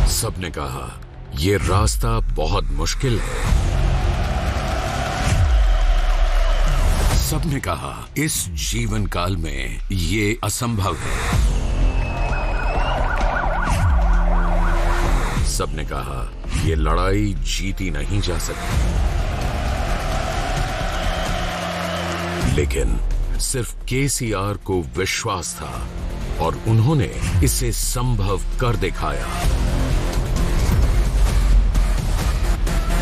सबने कहा ये रास्ता बहुत मुश्किल है। सबने कहा इस जीवन काल में ये असंभव है। सबने कहा ये लड़ाई जीती नहीं जा सकती। लेकिन सिर्फ केसीआर को विश्वास था और उन्होंने इसे संभव कर दिखाया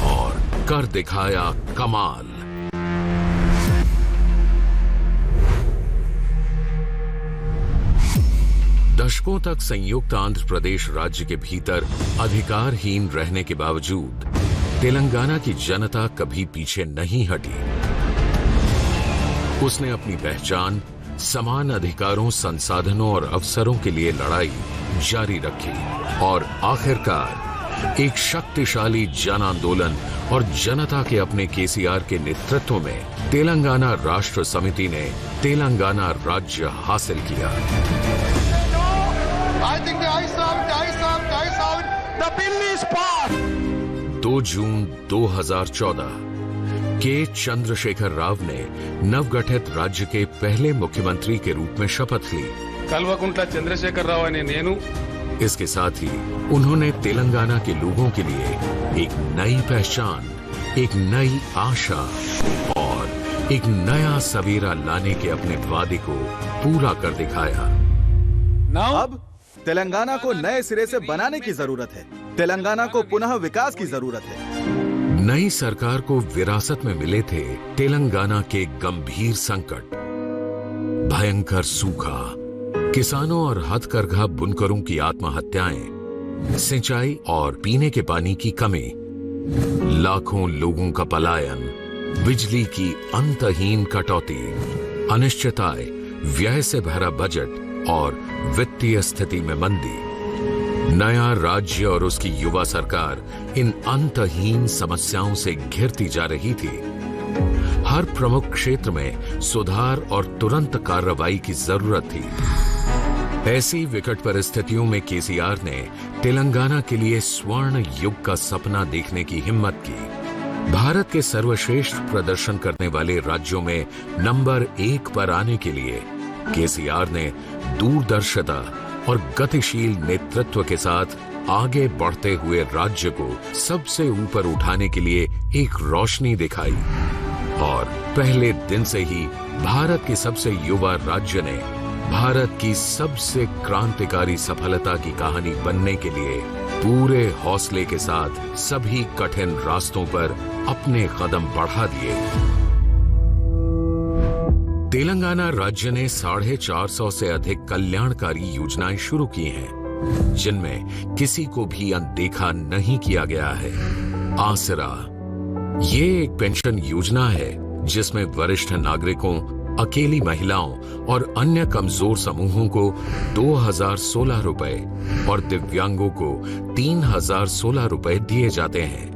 और कर दिखाया कमाल। दशकों तक संयुक्त आंध्र प्रदेश राज्य के भीतर अधिकारहीन रहने के बावजूद तेलंगाना की जनता कभी पीछे नहीं हटी। उसने अपनी पहचान, समान अधिकारों, संसाधनों और अवसरों के लिए लड़ाई जारी रखी और आखिरकार एक शक्तिशाली जन आंदोलन और जनता के अपने केसीआर के नेतृत्व में तेलंगाना राष्ट्र समिति ने तेलंगाना राज्य हासिल किया। I think the ayes have it. The bill is passed. 2 जून 2014 के चंद्रशेखर राव ने नवगठित राज्य के पहले मुख्यमंत्री के रूप में शपथ ली। कल्वकुंट्ला चंद्रशेखर राव अने नेनु। इसके साथ ही उन्होंने तेलंगाना के लोगों के लिए एक नई पहचान, एक नई आशा और एक नया सवेरा लाने के अपने वादे को पूरा कर दिखाया। अब तेलंगाना को नए सिरे से बनाने की जरूरत है। तेलंगाना को पुनः विकास की जरूरत है। नई सरकार को विरासत में मिले थे तेलंगाना के गंभीर संकट, भयंकर सूखा, किसानों और हथकरघा बुनकरों की आत्महत्याएं, सिंचाई और पीने के पानी की कमी, लाखों लोगों का पलायन, बिजली की अंतहीन कटौती, अनिश्चितताएं, व्यय से भरा बजट और वित्तीय स्थिति में मंदी। नया राज्य और उसकी युवा सरकार इन अंतहीन समस्याओं से घिरती जा रही थी। हर प्रमुख क्षेत्र में सुधार और तुरंत कार्रवाई की जरूरत थी। ऐसी विकट परिस्थितियों में केसीआर ने तेलंगाना के लिए स्वर्ण युग का सपना देखने की हिम्मत की। भारत के सर्वश्रेष्ठ प्रदर्शन करने वाले राज्यों में नंबर 1 पर आने के लिए केसीआर ने दूरदर्शिता और गतिशील नेतृत्व के साथ आगे बढ़ते हुए राज्य को सबसे ऊपर उठाने के लिए एक रोशनी दिखाई और पहले दिन से ही भारत के सबसे युवा राज्य ने भारत की सबसे क्रांतिकारी सफलता की कहानी बनने के लिए पूरे हौसले के साथ सभी कठिन रास्तों पर अपने कदम बढ़ा दिए। तेलंगाना राज्य ने 450 से अधिक कल्याणकारी योजनाएं शुरू की हैं, जिनमें किसी को भी अनदेखा नहीं किया गया है। आसरा ये एक पेंशन योजना है जिसमें वरिष्ठ नागरिकों, अकेली महिलाओं और अन्य कमजोर समूहों को 2016 रुपए और दिव्यांगों को 3016 रुपए दिए जाते हैं।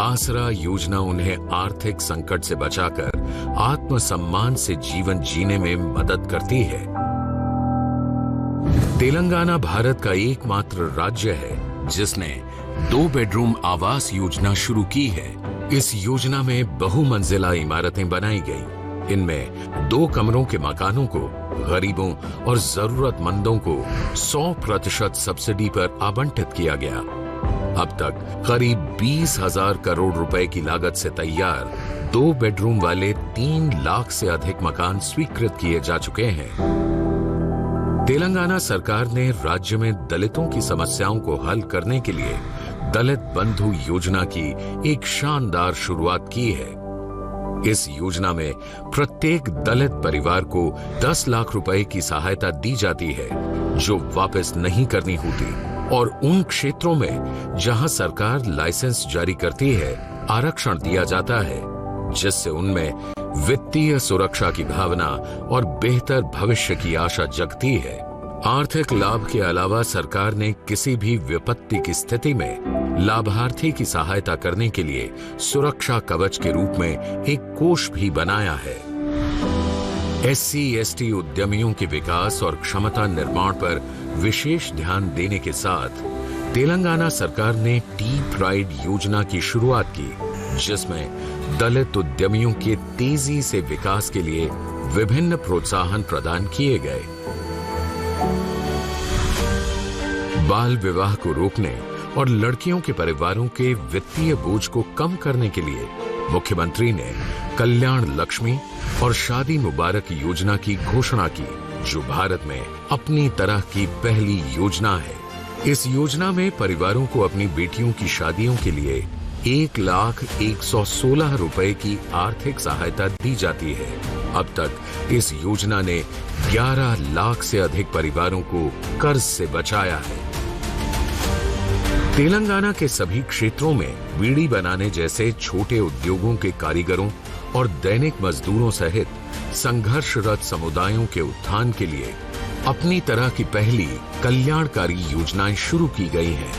आसरा योजना उन्हें आर्थिक संकट से बचाकर आत्मसम्मान से जीवन जीने में मदद करती है। तेलंगाना भारत का एकमात्र राज्य है जिसने 2 बेडरूम आवास योजना शुरू की है। इस योजना में बहुमंजिला इमारतें बनाई गई। इनमें 2 कमरों के मकानों को गरीबों और जरूरतमंदों को 100% सब्सिडी पर आवंटित किया गया। अब तक करीब 20,000 करोड़ रुपए की लागत से तैयार 2 बेडरूम वाले 3 लाख से अधिक मकान स्वीकृत किए जा चुके हैं। तेलंगाना सरकार ने राज्य में दलितों की समस्याओं को हल करने के लिए दलित बंधु योजना की एक शानदार शुरुआत की है। इस योजना में प्रत्येक दलित परिवार को 10 लाख रुपए की सहायता दी जाती है जो वापस नहीं करनी होती और उन क्षेत्रों में जहां सरकार लाइसेंस जारी करती है आरक्षण दिया जाता है, जिससे उनमें वित्तीय सुरक्षा की भावना और बेहतर भविष्य की आशा जगती है। आर्थिक लाभ के अलावा सरकार ने किसी भी विपत्ति की स्थिति में लाभार्थी की सहायता करने के लिए सुरक्षा कवच के रूप में एक कोष भी बनाया है। SC/ST उद्यमियों के विकास और क्षमता निर्माण पर विशेष ध्यान देने के साथ तेलंगाना सरकार ने टी प्राइड योजना की शुरुआत की, जिसमें दलित उद्यमियों के तेजी से विकास के लिए विभिन्न प्रोत्साहन प्रदान किए गए। बाल विवाह को रोकने और लड़कियों के परिवारों के वित्तीय बोझ को कम करने के लिए मुख्यमंत्री ने कल्याण लक्ष्मी और शादी मुबारक योजना की घोषणा की, जो भारत में अपनी तरह की पहली योजना है। इस योजना में परिवारों को अपनी बेटियों की शादियों के लिए 1,116 रुपए की आर्थिक सहायता दी जाती है। अब तक इस योजना ने 11 लाख से अधिक परिवारों को कर्ज से बचाया है। तेलंगाना के सभी क्षेत्रों में बीड़ी बनाने जैसे छोटे उद्योगों के कारीगरों और दैनिक मजदूरों सहित संघर्षरत समुदायों के उत्थान के लिए अपनी तरह की पहली कल्याणकारी योजनाएं शुरू की गई हैं।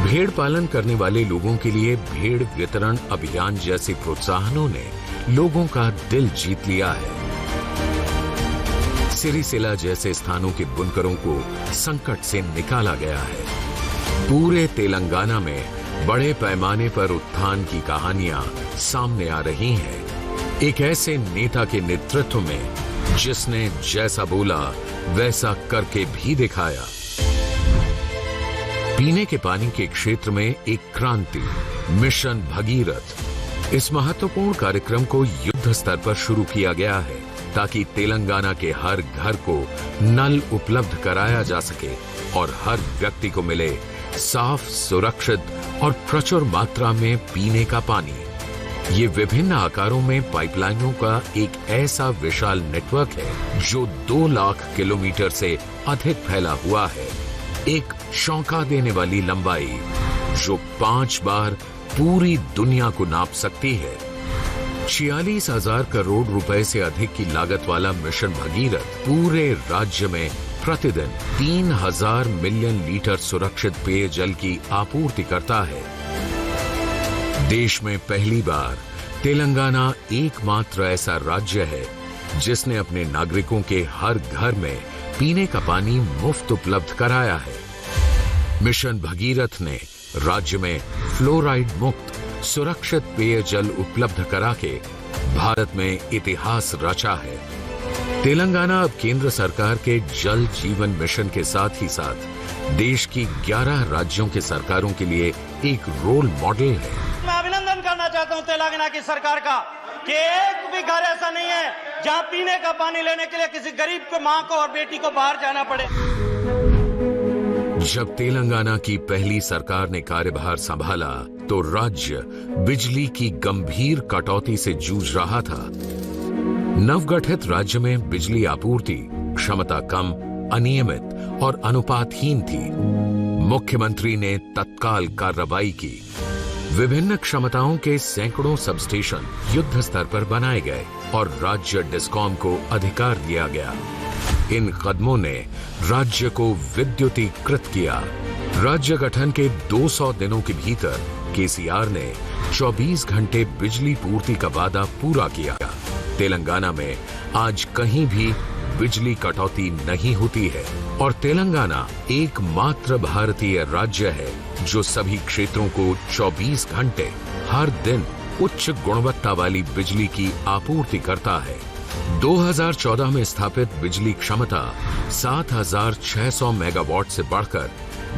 भेड़ पालन करने वाले लोगों के लिए भेड़ वितरण अभियान जैसे प्रोत्साहनों ने लोगों का दिल जीत लिया है। सिरिसिला जैसे स्थानों के बुनकरों को संकट से निकाला गया है। पूरे तेलंगाना में बड़े पैमाने पर उत्थान की कहानियां सामने आ रही हैं। एक ऐसे नेता के नेतृत्व में जिसने जैसा बोला वैसा करके भी दिखाया। पीने के पानी के क्षेत्र में एक क्रांति, मिशन भगीरथ। इस महत्वपूर्ण कार्यक्रम को युद्ध स्तर पर शुरू किया गया है ताकि तेलंगाना के हर घर को नल उपलब्ध कराया जा सके और हर व्यक्ति को मिले साफ, सुरक्षित और प्रचुर मात्रा में पीने का पानी। ये विभिन्न आकारों में पाइपलाइनों का एक ऐसा विशाल नेटवर्क है जो 2 लाख किलोमीटर से अधिक फैला हुआ है। एक चौंका देने वाली लंबाई जो 5 बार पूरी दुनिया को नाप सकती है। 46,000 करोड़ रुपए से अधिक की लागत वाला मिशन भगीरथ पूरे राज्य में प्रतिदिन 3,000 मिलियन लीटर सुरक्षित पेयजल की आपूर्ति करता है। देश में पहली बार तेलंगाना एकमात्र ऐसा राज्य है जिसने अपने नागरिकों के हर घर में पीने का पानी मुफ्त उपलब्ध कराया है। मिशन भगीरथ ने राज्य में फ्लोराइड मुक्त सुरक्षित पेयजल उपलब्ध करा के भारत में इतिहास रचा है। तेलंगाना अब केंद्र सरकार के जल जीवन मिशन के साथ ही साथ देश की 11 राज्यों के सरकारों के लिए एक रोल मॉडल है। मैं अभिनंदन करना चाहता हूं तेलंगाना की सरकार का कि एक भी घर ऐसा नहीं है जहां पीने का पानी लेने के लिए किसी गरीब को, मां को और बेटी को बाहर जाना पड़े। जब तेलंगाना की पहली सरकार ने कार्यभार संभाला तो राज्य बिजली की गंभीर कटौती से जूझ रहा था। नवगठित राज्य में बिजली आपूर्ति क्षमता कम, अनियमित और अनुपातहीन थी। मुख्यमंत्री ने तत्काल कार्रवाई की। विभिन्न क्षमताओं के सैकड़ों सबस्टेशन युद्ध स्तर पर बनाए गए और राज्य डिस्कॉम को अधिकार दिया गया। इन कदमों ने राज्य को विद्युतीकृत किया। राज्य गठन के 200 दिनों के भीतर केसीआर ने 24 घंटे बिजली पूर्ति का वादा पूरा किया। तेलंगाना में आज कहीं भी बिजली कटौती नहीं होती है और तेलंगाना एकमात्र भारतीय राज्य है जो सभी क्षेत्रों को 24 घंटे हर दिन उच्च गुणवत्ता वाली बिजली की आपूर्ति करता है। 2014 में स्थापित बिजली क्षमता 7,600 मेगावाट से बढ़कर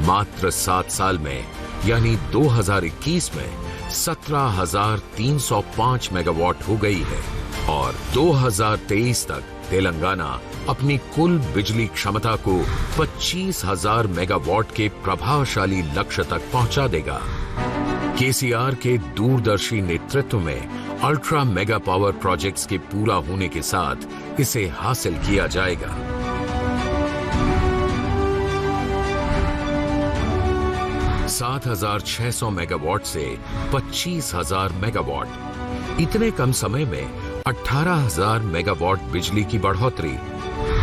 मात्र 7 साल में यानी 2021 में 17,305 मेगावाट हो गई है और 2023 तक तेलंगाना अपनी कुल बिजली क्षमता को 25,000 मेगावाट के प्रभावशाली लक्ष्य तक पहुंचा देगा। केसीआर के दूरदर्शी नेतृत्व में अल्ट्रा मेगा पावर प्रोजेक्ट्स के पूरा होने के साथ इसे हासिल किया जाएगा। सात 7,600 मेगावाट से 25,000 मेगावाट। इतने कम समय में 18,000 मेगावाट बिजली की बढ़ोतरी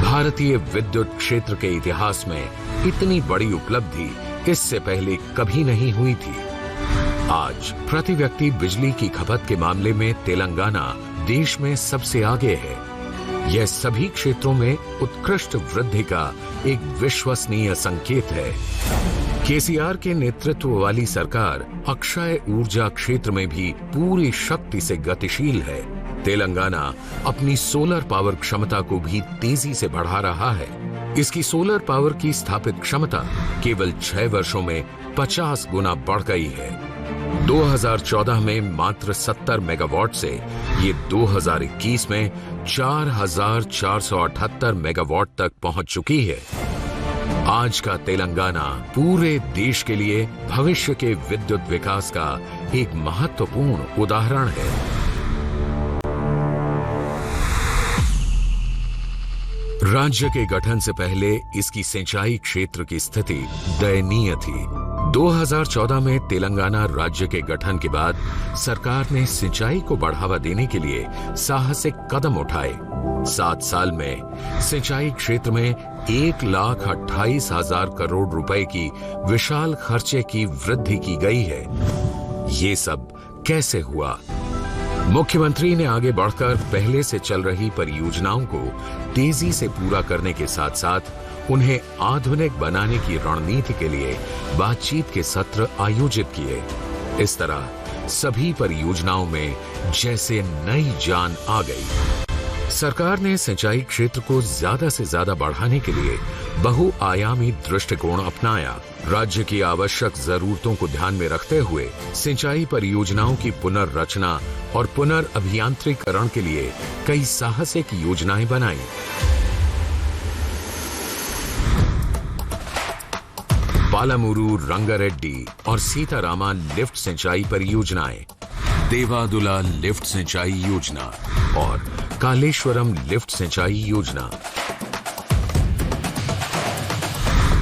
भारतीय विद्युत क्षेत्र के इतिहास में इतनी बड़ी उपलब्धि इससे पहले कभी नहीं हुई थी। आज प्रति व्यक्ति बिजली की खपत के मामले में तेलंगाना देश में सबसे आगे है। यह सभी क्षेत्रों में उत्कृष्ट वृद्धि का एक विश्वसनीय संकेत है। केसीआर के नेतृत्व वाली सरकार अक्षय ऊर्जा क्षेत्र में भी पूरी शक्ति से गतिशील है। तेलंगाना अपनी सोलर पावर क्षमता को भी तेजी से बढ़ा रहा है। इसकी सोलर पावर की स्थापित क्षमता केवल 6 वर्षों में 50 गुना बढ़ गई है। 2014 में मात्र 70 मेगावाट से ये 2021 में 4,478 मेगावाट तक पहुंच चुकी है। आज का तेलंगाना पूरे देश के लिए भविष्य के विद्युत विकास का एक महत्वपूर्ण उदाहरण है। राज्य के गठन से पहले इसकी सिंचाई क्षेत्र की स्थिति दयनीय थी। 2014 में तेलंगाना राज्य के गठन के बाद सरकार ने सिंचाई को बढ़ावा देने के लिए साहसिक कदम उठाए। 7 साल में सिंचाई क्षेत्र में 1,28,000 करोड़ रुपए की विशाल खर्चे की वृद्धि की गई है। ये सब कैसे हुआ? मुख्यमंत्री ने आगे बढ़कर पहले से चल रही परियोजनाओं को तेजी से पूरा करने के साथ साथ उन्हें आधुनिक बनाने की रणनीति के लिए बातचीत के सत्र आयोजित किए। इस तरह सभी परियोजनाओं में जैसे नई जान आ गई। सरकार ने सिंचाई क्षेत्र को ज्यादा से ज्यादा बढ़ाने के लिए बहुआयामी दृष्टिकोण अपनाया। राज्य की आवश्यक जरूरतों को ध्यान में रखते हुए सिंचाई परियोजनाओं की पुनर्रचना और पुनर्अभियांत्रिकरण के लिए कई साहसिक योजनाएं बनाई। पालामुरू, रंगारेड्डी और सीतारामा लिफ्ट सिंचाई परियोजनाएं, देवादुला लिफ्ट सिंचाई योजना और कालेश्वरम लिफ्ट सिंचाई योजना।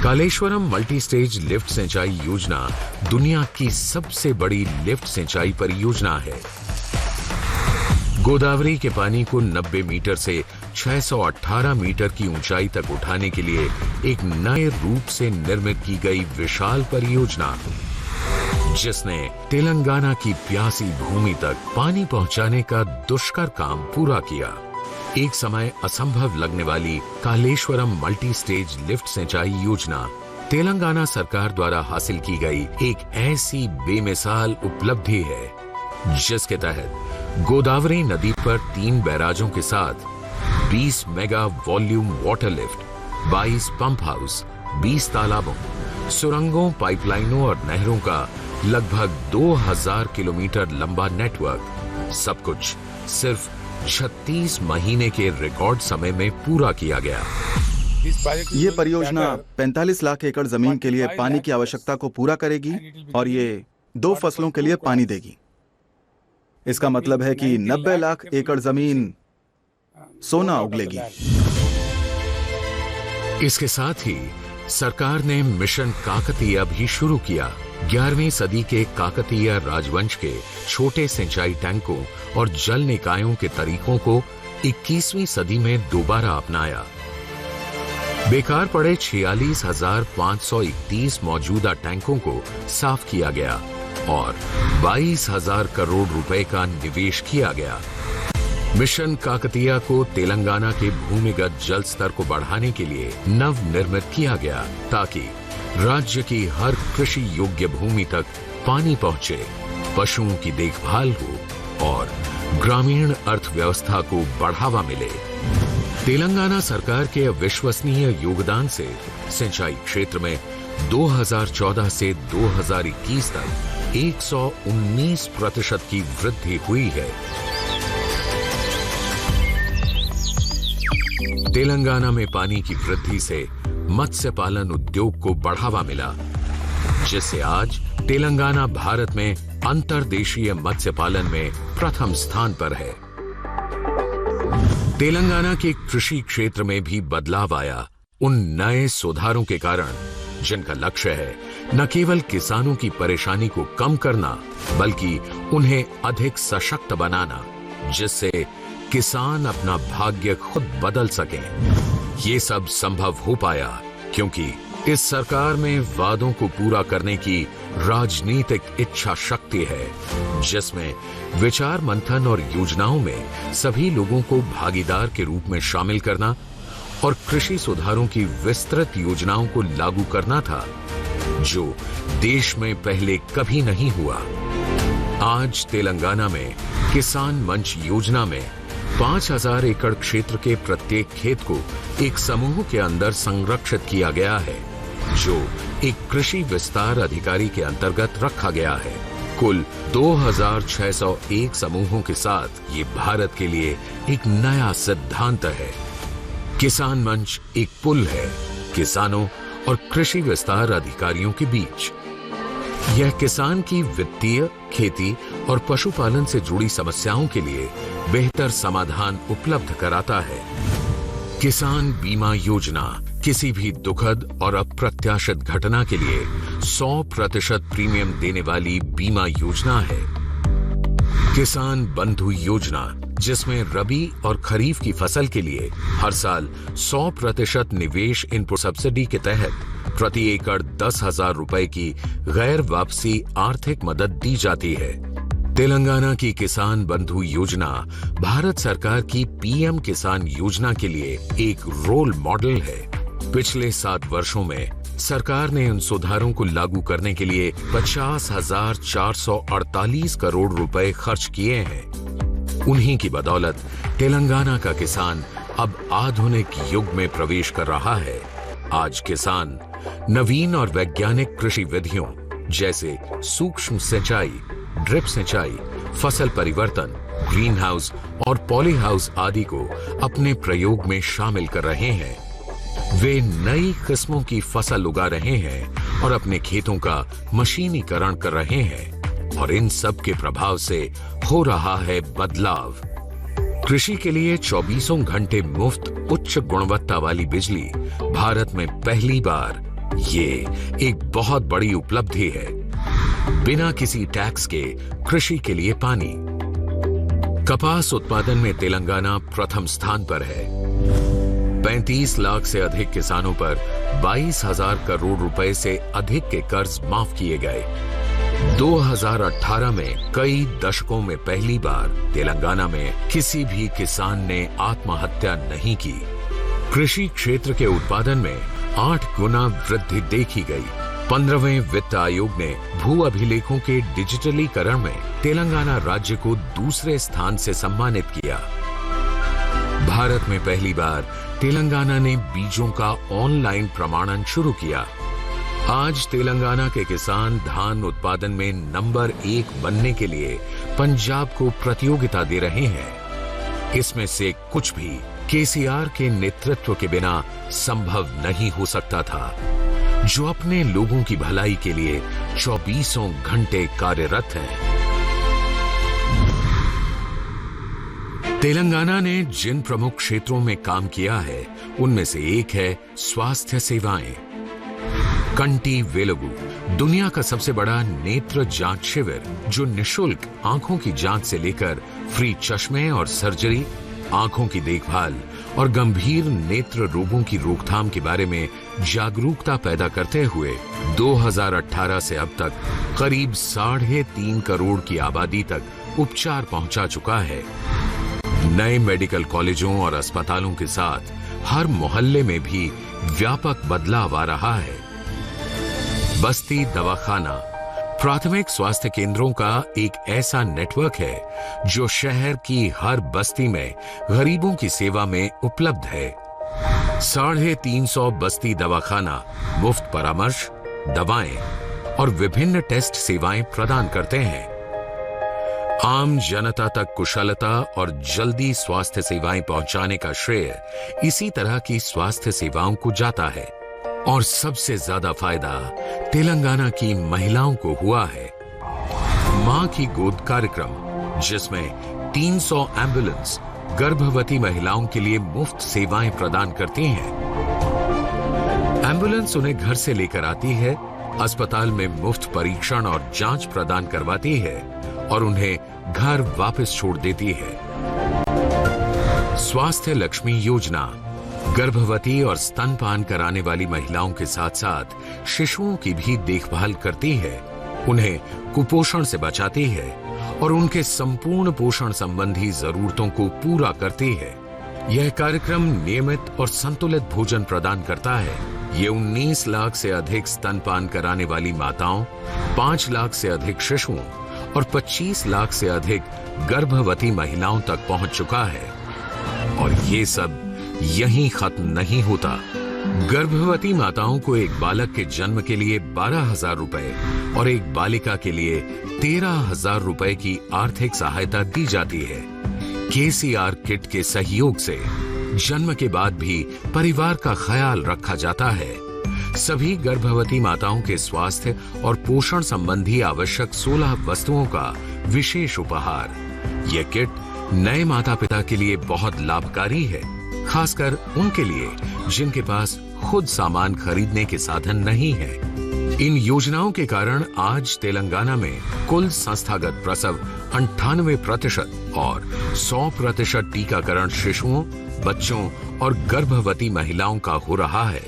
कालेश्वरम मल्टी स्टेज लिफ्ट सिंचाई योजना दुनिया की सबसे बड़ी लिफ्ट सिंचाई परियोजना है। गोदावरी के पानी को 90 मीटर से 618 मीटर की ऊंचाई तक उठाने के लिए एक नए रूप से निर्मित की गई विशाल परियोजना, जिसने तेलंगाना की प्यासी भूमि तक पानी पहुंचाने का दुष्कर काम पूरा किया। एक समय असंभव लगने वाली कालेश्वरम मल्टी स्टेज लिफ्ट सिंचाई योजना तेलंगाना सरकार द्वारा हासिल की गई एक ऐसी बेमिसाल उपलब्धि है, जिसके तहत गोदावरी नदी पर 3 बैराजों के साथ 20 mega volume water lift, 22 pump house, 20 तालाबों, सुरंगों, पाइपलाइनों और नहरों का लगभग 2000 किलोमीटर लंबा नेटवर्क, सब कुछ सिर्फ 36 महीने के रिकॉर्ड समय में पूरा किया गया। ये परियोजना 45 लाख एकड़ जमीन के लिए पानी की आवश्यकता को पूरा करेगी और ये 2 फसलों के लिए पानी देगी। इसका मतलब है कि 90 लाख एकड़ जमीन सोना उगलेगी। इसके साथ ही सरकार ने मिशन काकतीय भी शुरू किया। 11वीं सदी के काकतीय राजवंश के छोटे सिंचाई टैंकों और जल निकायों के तरीकों को 21वीं सदी में दोबारा अपनाया। बेकार पड़े 46,531 मौजूदा टैंकों को साफ किया गया और 22,000 करोड़ रुपए का निवेश किया गया। मिशन काकतीय को तेलंगाना के भूमिगत जल स्तर को बढ़ाने के लिए नवनिर्मित किया गया, ताकि राज्य की हर कृषि योग्य भूमि तक पानी पहुंचे, पशुओं की देखभाल हो और ग्रामीण अर्थव्यवस्था को बढ़ावा मिले। तेलंगाना सरकार के अविश्वसनीय योगदान से सिंचाई क्षेत्र में 2014 से 2021 तक 119% की वृद्धि हुई है। तेलंगाना में पानी की वृद्धि से मत्स्य पालन उद्योग को बढ़ावा मिला, जिससे आज तेलंगाना भारत में अंतर्देशीय मत्स्य पालन में प्रथम स्थान पर है। तेलंगाना के कृषि क्षेत्र में भी बदलाव आया उन नए सुधारों के कारण, जिनका लक्ष्य है न केवल किसानों की परेशानी को कम करना, बल्कि उन्हें अधिक सशक्त बनाना, जिससे किसान अपना भाग्य खुद बदल सकें। ये सब संभव हो पाया क्योंकि इस सरकार में वादों को पूरा करने की राजनीतिक इच्छा शक्ति है, जिसमें विचार मंथन और योजनाओं में सभी लोगों को भागीदार के रूप में शामिल करना और कृषि सुधारों की विस्तृत योजनाओं को लागू करना था, जो देश में पहले कभी नहीं हुआ। आज तेलंगाना में किसान मंच योजना में 5000 एकड़ क्षेत्र के प्रत्येक खेत को एक समूह के अंदर संरक्षित किया गया है, जो एक कृषि विस्तार अधिकारी के अंतर्गत रखा गया है। कुल 2601 समूहों के साथ ये भारत के लिए एक नया सिद्धांत है। किसान मंच एक पुल है किसानों और कृषि विस्तार अधिकारियों के बीच। यह किसान की वित्तीय, खेती और पशुपालन से जुड़ी समस्याओं के लिए बेहतर समाधान उपलब्ध कराता है। किसान बीमा योजना किसी भी दुखद और अप्रत्याशित घटना के लिए 100% प्रीमियम देने वाली बीमा योजना है। किसान बंधु योजना, जिसमें रबी और खरीफ की फसल के लिए हर साल 100% निवेश इनपुट सब्सिडी के तहत प्रति एकड़ 10,000 रुपए की गैर वापसी आर्थिक मदद दी जाती है। तेलंगाना की किसान बंधु योजना भारत सरकार की पीएम किसान योजना के लिए एक रोल मॉडल है। पिछले 7 वर्षों में सरकार ने उन सुधारों को लागू करने के लिए 50,448 करोड़ रुपए खर्च किए हैं। उन्हीं की बदौलत तेलंगाना का किसान अब आधुनिक युग में प्रवेश कर रहा है। आज किसान नवीन और वैज्ञानिक कृषि विधियों जैसे सूक्ष्म सिंचाई, ड्रिप सिंचाई, फसल परिवर्तन, ग्रीन हाउस और पॉली हाउस आदि को अपने प्रयोग में शामिल कर रहे हैं। वे नई किस्मों की फसल उगा रहे हैं और अपने खेतों का मशीनीकरण कर रहे हैं, और इन सब के प्रभाव से हो रहा है बदलाव। कृषि के लिए 24 घंटे मुफ्त उच्च गुणवत्ता वाली बिजली भारत में पहली बार, ये एक बहुत बड़ी उपलब्धि है। बिना किसी टैक्स के कृषि के लिए पानी। कपास उत्पादन में तेलंगाना प्रथम स्थान पर है। 35 लाख से अधिक किसानों पर 22,000 करोड़ रुपए से अधिक के कर्ज माफ किए गए। 2018 में कई दशकों में पहली बार तेलंगाना में किसी भी किसान ने आत्महत्या नहीं की। कृषि क्षेत्र के उत्पादन में 8 गुना वृद्धि देखी गई। 15वें वित्त आयोग ने भू अभिलेखों के डिजिटलीकरण में तेलंगाना राज्य को दूसरे स्थान से सम्मानित किया। भारत में पहली बार तेलंगाना ने बीजों का ऑनलाइन प्रमाणन शुरू किया। आज तेलंगाना के किसान धान उत्पादन में नंबर 1 बनने के लिए पंजाब को प्रतियोगिता दे रहे हैं। इसमें से कुछ भी केसीआर के नेतृत्व के बिना संभव नहीं हो सकता था, जो अपने लोगों की भलाई के लिए 24 घंटे कार्यरत हैं। तेलंगाना ने जिन प्रमुख क्षेत्रों में काम किया है, उनमें से एक है स्वास्थ्य सेवाएं। कंटी वेलुगु दुनिया का सबसे बड़ा नेत्र जांच शिविर, जो निशुल्क आंखों की जांच से लेकर फ्री चश्मे और सर्जरी, आंखों की देखभाल और गंभीर नेत्र रोगों की रोकथाम के बारे में जागरूकता पैदा करते हुए 2018 से अब तक करीब 3.5 करोड़ की आबादी तक उपचार पहुंचा चुका है। नए मेडिकल कॉलेजों और अस्पतालों के साथ हर मोहल्ले में भी व्यापक बदलाव आ रहा है। बस्ती दवाखाना प्राथमिक स्वास्थ्य केंद्रों का एक ऐसा नेटवर्क है, जो शहर की हर बस्ती में गरीबों की सेवा में उपलब्ध है। 350 बस्ती दवाखाना मुफ्त परामर्श, दवाएं और विभिन्न टेस्ट सेवाएं प्रदान करते हैं। आम जनता तक कुशलता और जल्दी स्वास्थ्य सेवाएं पहुंचाने का श्रेय इसी तरह की स्वास्थ्य सेवाओं को जाता है, और सबसे ज्यादा फायदा तेलंगाना की महिलाओं को हुआ है। मां की गोद कार्यक्रम, जिसमें 300 एम्बुलेंस गर्भवती महिलाओं के लिए मुफ्त सेवाएं प्रदान करती हैं। एम्बुलेंस उन्हें घर से लेकर आती है, अस्पताल में मुफ्त परीक्षण और जांच प्रदान करवाती है और उन्हें घर वापस छोड़ देती है। स्वास्थ्य लक्ष्मी योजना गर्भवती और स्तनपान कराने वाली महिलाओं के साथ साथ शिशुओं की भी देखभाल करती है, उन्हें कुपोषण से बचाती है और उनके संपूर्ण पोषण संबंधी जरूरतों को पूरा करती है। यह कार्यक्रम नियमित और संतुलित भोजन प्रदान करता है। ये 19 लाख से अधिक स्तनपान कराने वाली माताओं, 5 लाख से अधिक शिशुओं और 25 लाख से अधिक गर्भवती महिलाओं तक पहुंच चुका है। और ये सब यहीं खत्म नहीं होता। गर्भवती माताओं को एक बालक के जन्म के लिए 12,000 रुपए और एक बालिका के लिए 13,000 रुपए की आर्थिक सहायता दी जाती है। केसीआर किट के सहयोग से जन्म के बाद भी परिवार का ख्याल रखा जाता है। सभी गर्भवती माताओं के स्वास्थ्य और पोषण संबंधी आवश्यक 16 वस्तुओं का विशेष उपहार। यह किट नए माता पिता के लिए बहुत लाभकारी है, खासकर उनके लिए जिनके पास खुद सामान खरीदने के साधन नहीं है। इन योजनाओं के कारण आज तेलंगाना में कुल संस्थागत प्रसव 98% और 100% टीकाकरण शिशुओं, बच्चों और गर्भवती महिलाओं का हो रहा है।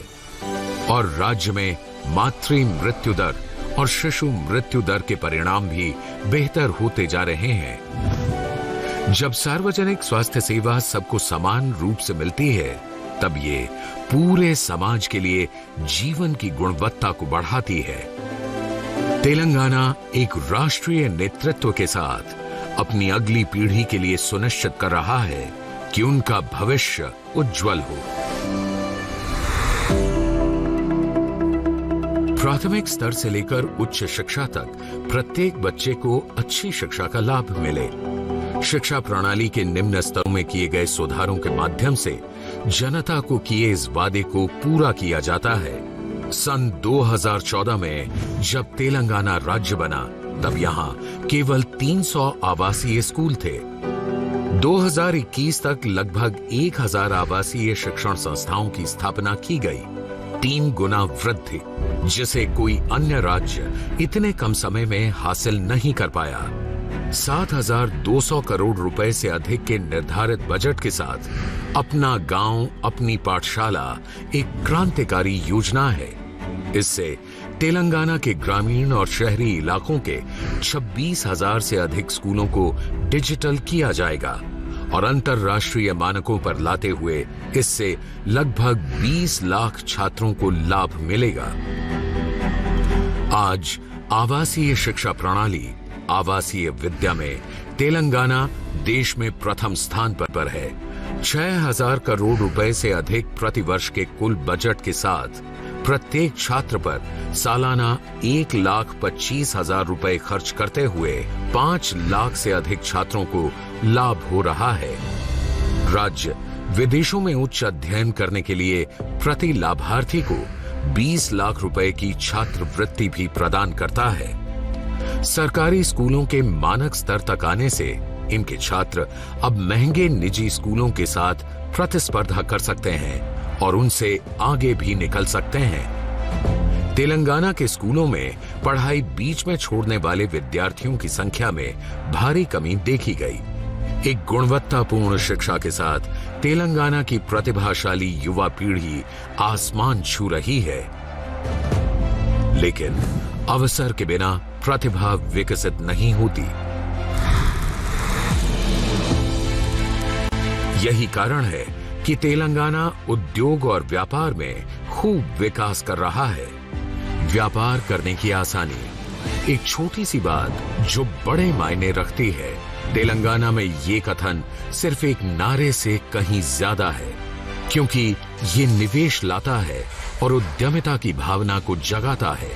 और राज्य में मातृ मृत्यु दर और शिशु मृत्यु दर के परिणाम भी बेहतर होते जा रहे हैं। जब सार्वजनिक स्वास्थ्य सेवा सबको समान रूप से मिलती है, तब ये पूरे समाज के लिए जीवन की गुणवत्ता को बढ़ाती है। तेलंगाना एक राष्ट्रीय नेतृत्व के साथ अपनी अगली पीढ़ी के लिए सुनिश्चित कर रहा है कि उनका भविष्य उज्जवल हो। प्राथमिक स्तर से लेकर उच्च शिक्षा तक प्रत्येक बच्चे को अच्छी शिक्षा का लाभ मिले। शिक्षा प्रणाली के निम्न स्तरों में किए गए सुधारों के माध्यम से जनता को किए इस वादे को पूरा किया जाता है। सन 2014 में जब तेलंगाना राज्य बना, तब यहाँ केवल 300 आवासीय स्कूल थे। 2021 तक लगभग 1000 आवासीय शिक्षण संस्थाओं की स्थापना की गई, 3 गुना वृद्धि, जिसे कोई अन्य राज्य इतने कम समय में हासिल नहीं कर पाया। 7,200 करोड़ रुपए से अधिक के निर्धारित बजट के साथ अपना गांव अपनी पाठशाला एक क्रांतिकारी योजना है। इससे तेलंगाना के ग्रामीण और शहरी इलाकों के 26,000 से अधिक स्कूलों को डिजिटल किया जाएगा और अंतर्राष्ट्रीय मानकों पर लाते हुए इससे लगभग 20 लाख छात्रों को लाभ मिलेगा। आज आवासीय शिक्षा प्रणाली, आवासीय विद्या में तेलंगाना देश में प्रथम स्थान पर है। 6,000 करोड़ रुपए से अधिक प्रतिवर्ष के कुल बजट के साथ प्रत्येक छात्र पर सालाना 1,25,000 रुपए खर्च करते हुए 5 लाख से अधिक छात्रों को लाभ हो रहा है। राज्य विदेशों में उच्च अध्ययन करने के लिए प्रति लाभार्थी को 20 लाख रुपए की छात्रवृत्ति भी प्रदान करता है। सरकारी स्कूलों के मानक स्तर तक आने से इनके छात्र अब महंगे निजी स्कूलों के साथ प्रतिस्पर्धा कर सकते हैं और उनसे आगे भी निकल सकते हैं। तेलंगाना के स्कूलों में पढ़ाई बीच में छोड़ने वाले विद्यार्थियों की संख्या में भारी कमी देखी गई। एक गुणवत्तापूर्ण शिक्षा के साथ तेलंगाना की प्रतिभाशाली युवा पीढ़ी आसमान छू रही है, लेकिन अवसर के बिना प्रतिभा विकसित नहीं होती। यही कारण है कि तेलंगाना उद्योग और व्यापार में खूब विकास कर रहा है। व्यापार करने की आसानी, एक छोटी सी बात जो बड़े मायने रखती है। तेलंगाना में ये कथन सिर्फ एक नारे से कहीं ज्यादा है, क्योंकि ये निवेश लाता है और उद्यमिता की भावना को जगाता है।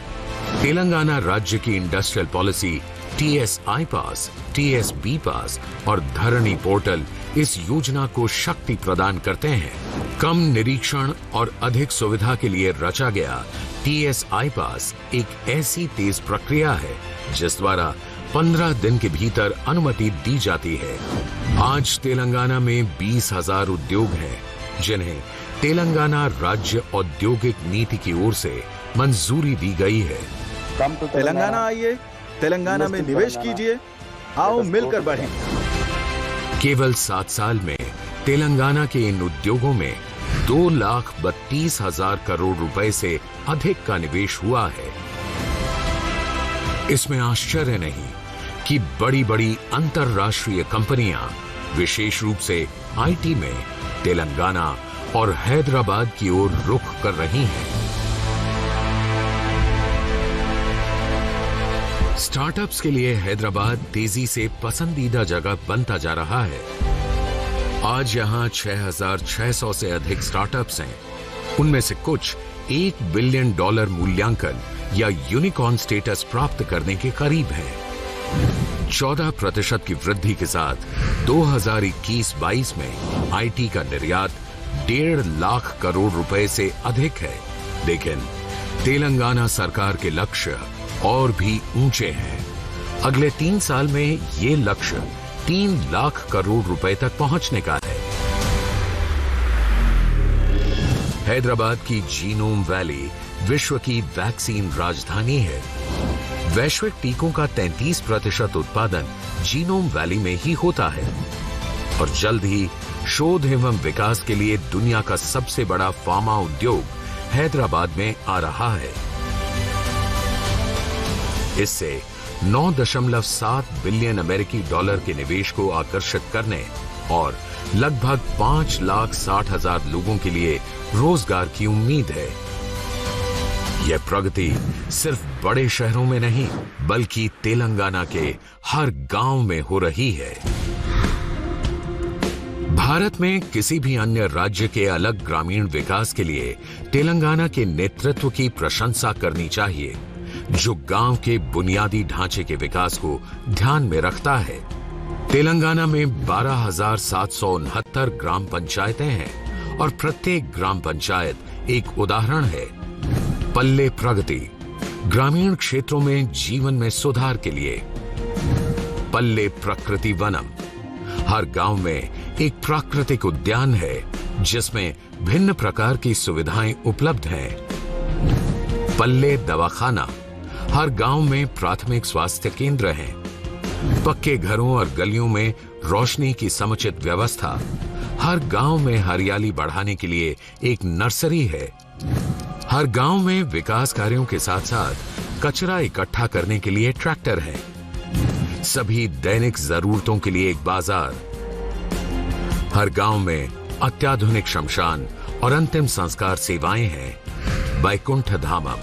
तेलंगाना राज्य की इंडस्ट्रियल पॉलिसी TSI पास, TSB पास और धरणी पोर्टल इस योजना को शक्ति प्रदान करते हैं। कम निरीक्षण और अधिक सुविधा के लिए रचा गया TSI पास एक ऐसी तेज प्रक्रिया है जिस द्वारा 15 दिन के भीतर अनुमति दी जाती है। आज तेलंगाना में 20,000 उद्योग हैं, जिन्हें तेलंगाना राज्य औद्योगिक नीति की ओर से मंजूरी दी गई है। तेलंगाना आइए, तेलंगाना में निवेश कीजिए, आओ मिलकर बढ़ें। केवल 7 साल में तेलंगाना के इन उद्योगों में 2,32,000 करोड़ रुपए से अधिक का निवेश हुआ है। इसमें आश्चर्य नहीं कि बड़ी बड़ी अंतर्राष्ट्रीय कंपनियां विशेष रूप से IT में तेलंगाना और हैदराबाद की ओर रुख कर रही हैं। स्टार्टअप्स के लिए हैदराबाद तेजी से पसंदीदा जगह बनता जा रहा है। आज यहां 6,600 से अधिक स्टार्टअप्स हैं। उनमें से कुछ $1 बिलियन मूल्यांकन या यूनिकॉर्न स्टेटस प्राप्त करने के करीब हैं। 14% की वृद्धि के साथ 2021-22 में आईटी का निर्यात 1.5 लाख करोड़ रुपए से अधिक है। लेकिन तेलंगाना सरकार के लक्ष्य और भी ऊंचे हैं। अगले 3 साल में ये लक्ष्य 3 लाख करोड़ रुपए तक पहुंचने का है। हैदराबाद की जीनोम वैली विश्व की वैक्सीन राजधानी है। वैश्विक टीकों का 33% उत्पादन जीनोम वैली में ही होता है और जल्द ही शोध एवं विकास के लिए दुनिया का सबसे बड़ा फार्मा उद्योग हैदराबाद में आ रहा है। इससे 9.7 बिलियन अमेरिकी डॉलर के निवेश को आकर्षित करने और लगभग 5,60,000 लोगों के लिए रोजगार की उम्मीद है। यह प्रगति सिर्फ बड़े शहरों में नहीं बल्कि तेलंगाना के हर गांव में हो रही है। भारत में किसी भी अन्य राज्य के अलग ग्रामीण विकास के लिए तेलंगाना के नेतृत्व की प्रशंसा करनी चाहिए, जो गांव के बुनियादी ढांचे के विकास को ध्यान में रखता है। तेलंगाना में 12,769 ग्राम पंचायतें हैं और प्रत्येक ग्राम पंचायत एक उदाहरण है। पल्ले प्रगति, ग्रामीण क्षेत्रों में जीवन में सुधार के लिए। पल्ले प्रकृति वनम, हर गांव में एक प्राकृतिक उद्यान है जिसमें भिन्न प्रकार की सुविधाएं उपलब्ध हैं। पल्ले दवाखाना, हर गांव में प्राथमिक स्वास्थ्य केंद्र हैं। पक्के घरों और गलियों में रोशनी की समुचित व्यवस्था। हर गांव में हरियाली बढ़ाने के लिए एक नर्सरी है। हर गांव में विकास कार्यों के साथ साथ कचरा इकट्ठा करने के लिए ट्रैक्टर है। सभी दैनिक जरूरतों के लिए एक बाजार। हर गांव में अत्याधुनिक शमशान और अंतिम संस्कार सेवाएं हैं। वैकुंठ धामम,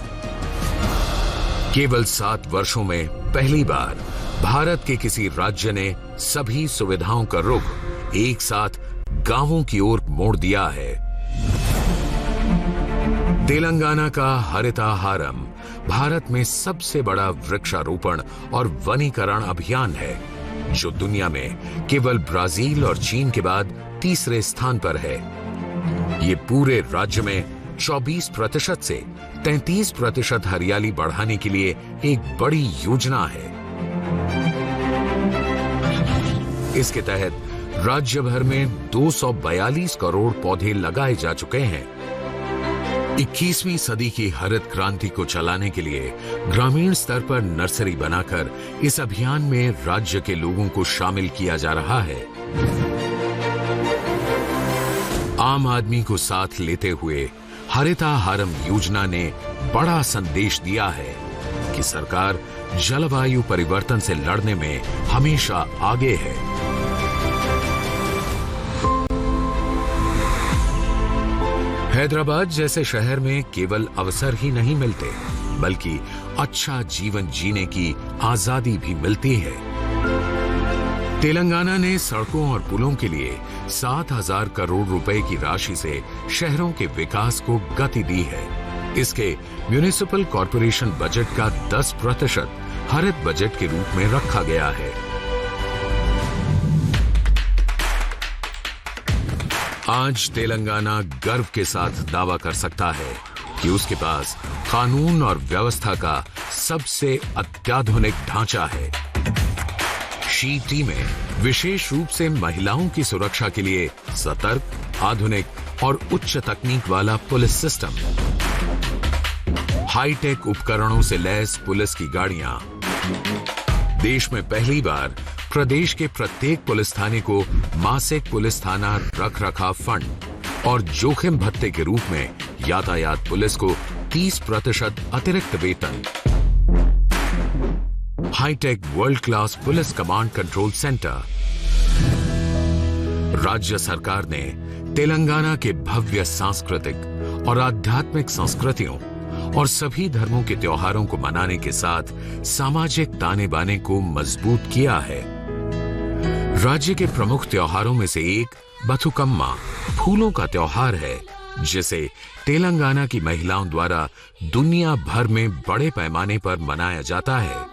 केवल 7 वर्षों में पहली बार भारत के किसी राज्य ने सभी सुविधाओं का रुख एक साथ गांवों की ओर मोड़ दिया है। तेलंगाना का हरिताहारम भारत में सबसे बड़ा वृक्षारोपण और वनीकरण अभियान है, जो दुनिया में केवल ब्राजील और चीन के बाद तीसरे स्थान पर है। ये पूरे राज्य में 24% से 33% हरियाली बढ़ाने के लिए एक बड़ी योजना है। इसके तहत राज्य भर में 242 करोड़ पौधे लगाए जा चुके हैं। 21वीं सदी की हरित क्रांति को चलाने के लिए ग्रामीण स्तर पर नर्सरी बनाकर इस अभियान में राज्य के लोगों को शामिल किया जा रहा है। आम आदमी को साथ लेते हुए हरिताहारम योजना ने बड़ा संदेश दिया है कि सरकार जलवायु परिवर्तन से लड़ने में हमेशा आगे है। हैदराबाद जैसे शहर में केवल अवसर ही नहीं मिलते, बल्कि अच्छा जीवन जीने की आजादी भी मिलती है। तेलंगाना ने सड़कों और पुलों के लिए 7,000 करोड़ रुपए की राशि से शहरों के विकास को गति दी है। इसके म्युनिसिपल कॉर्पोरेशन बजट का 10% हरित बजट के रूप में रखा गया है। आज तेलंगाना गर्व के साथ दावा कर सकता है कि उसके पास कानून और व्यवस्था का सबसे अत्याधुनिक ढांचा है। शी टीमें विशेष रूप से महिलाओं की सुरक्षा के लिए सतर्क, आधुनिक और उच्च तकनीक वाला पुलिस सिस्टम, हाईटेक उपकरणों से लैस पुलिस की गाड़ियां। देश में पहली बार प्रदेश के प्रत्येक पुलिस थाने को मासिक पुलिस थाना रखरखाव फंड और जोखिम भत्ते के रूप में यातायात पुलिस को 30% अतिरिक्त वेतन। Hi tech world class police command control centre. राज्य सरकार ने तेलंगाना के भव्य सांस्कृतिक और आध्यात्मिक संस्कृतियों और सभी धर्मों के त्योहारों को मनाने के साथ सामाजिक ताने बाने को मजबूत किया है। राज्य के प्रमुख त्योहारों में से एक बथुकम्मा फूलों का त्योहार है, जिसे तेलंगाना की महिलाओं द्वारा दुनिया भर में बड़े पैमाने पर मनाया जाता है।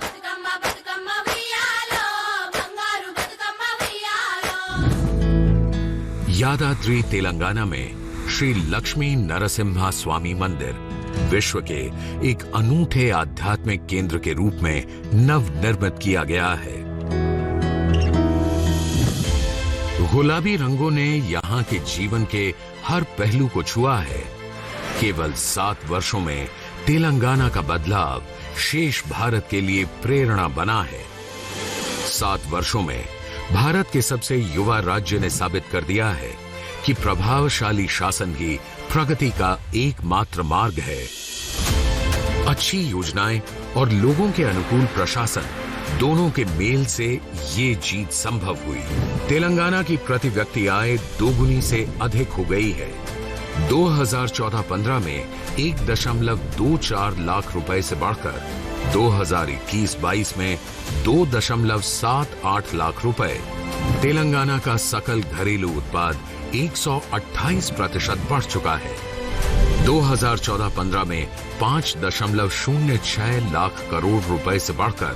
यादाद्री तेलंगाना में श्री लक्ष्मी नरसिम्हा स्वामी मंदिर विश्व के एक अनूठे आध्यात्मिक केंद्र के रूप में नवनिर्मित किया गया है। गुलाबी रंगों ने यहाँ के जीवन के हर पहलू को छुआ है। केवल 7 वर्षों में तेलंगाना का बदलाव शेष भारत के लिए प्रेरणा बना है। 7 वर्षों में भारत के सबसे युवा राज्य ने साबित कर दिया है कि प्रभावशाली शासन ही प्रगति का एकमात्र मार्ग है। अच्छी योजनाएं और लोगों के अनुकूल प्रशासन दोनों के मेल से ये जीत संभव हुई। तेलंगाना की प्रति व्यक्ति आय दोगुनी से अधिक हो गई है। 2014-15 में 1.24 लाख रुपए से बढ़कर 2021-22 में 2.78 लाख रुपए। तेलंगाना का सकल घरेलू उत्पाद 128% बढ़ चुका है। 2014-15 में 5.06 लाख करोड़ रुपए से बढ़कर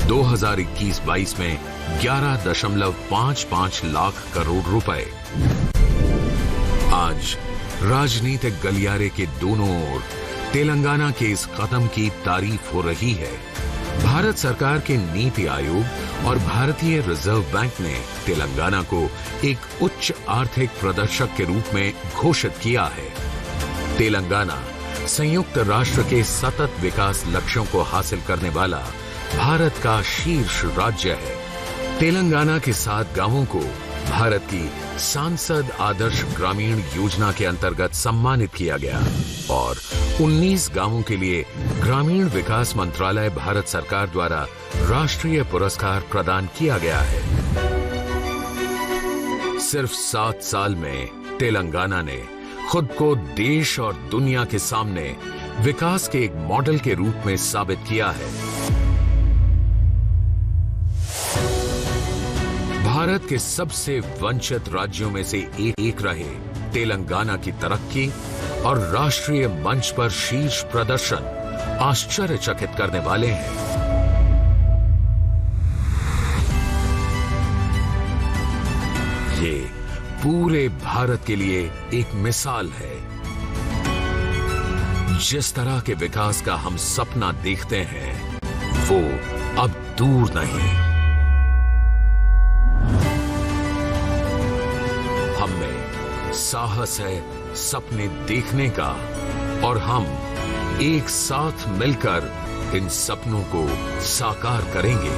2021-22 में 11.55 लाख करोड़ रुपए। आज राजनीतिक गलियारे के दोनों ओर तेलंगाना के इस कदम की तारीफ हो रही है। भारत सरकार के नीति आयोग और भारतीय रिजर्व बैंक ने तेलंगाना को एक उच्च आर्थिक प्रदर्शक के रूप में घोषित किया है। तेलंगाना संयुक्त राष्ट्र के सतत विकास लक्ष्यों को हासिल करने वाला भारत का शीर्ष राज्य है। तेलंगाना के 7 गांवों को भारत की सांसद आदर्श ग्रामीण योजना के अंतर्गत सम्मानित किया गया और 19 गांवों के लिए ग्रामीण विकास मंत्रालय भारत सरकार द्वारा राष्ट्रीय पुरस्कार प्रदान किया गया है। सिर्फ 7 साल में तेलंगाना ने खुद को देश और दुनिया के सामने विकास के एक मॉडल के रूप में साबित किया है। भारत के सबसे वंचित राज्यों में से एक रहे तेलंगाना की तरक्की और राष्ट्रीय मंच पर शीर्ष प्रदर्शन आश्चर्यचकित करने वाले हैं। ये पूरे भारत के लिए एक मिसाल है। जिस तरह के विकास का हम सपना देखते हैं वो अब दूर नहीं। हमें साहस है सपने देखने का और हम एक साथ मिलकर इन सपनों को साकार करेंगे।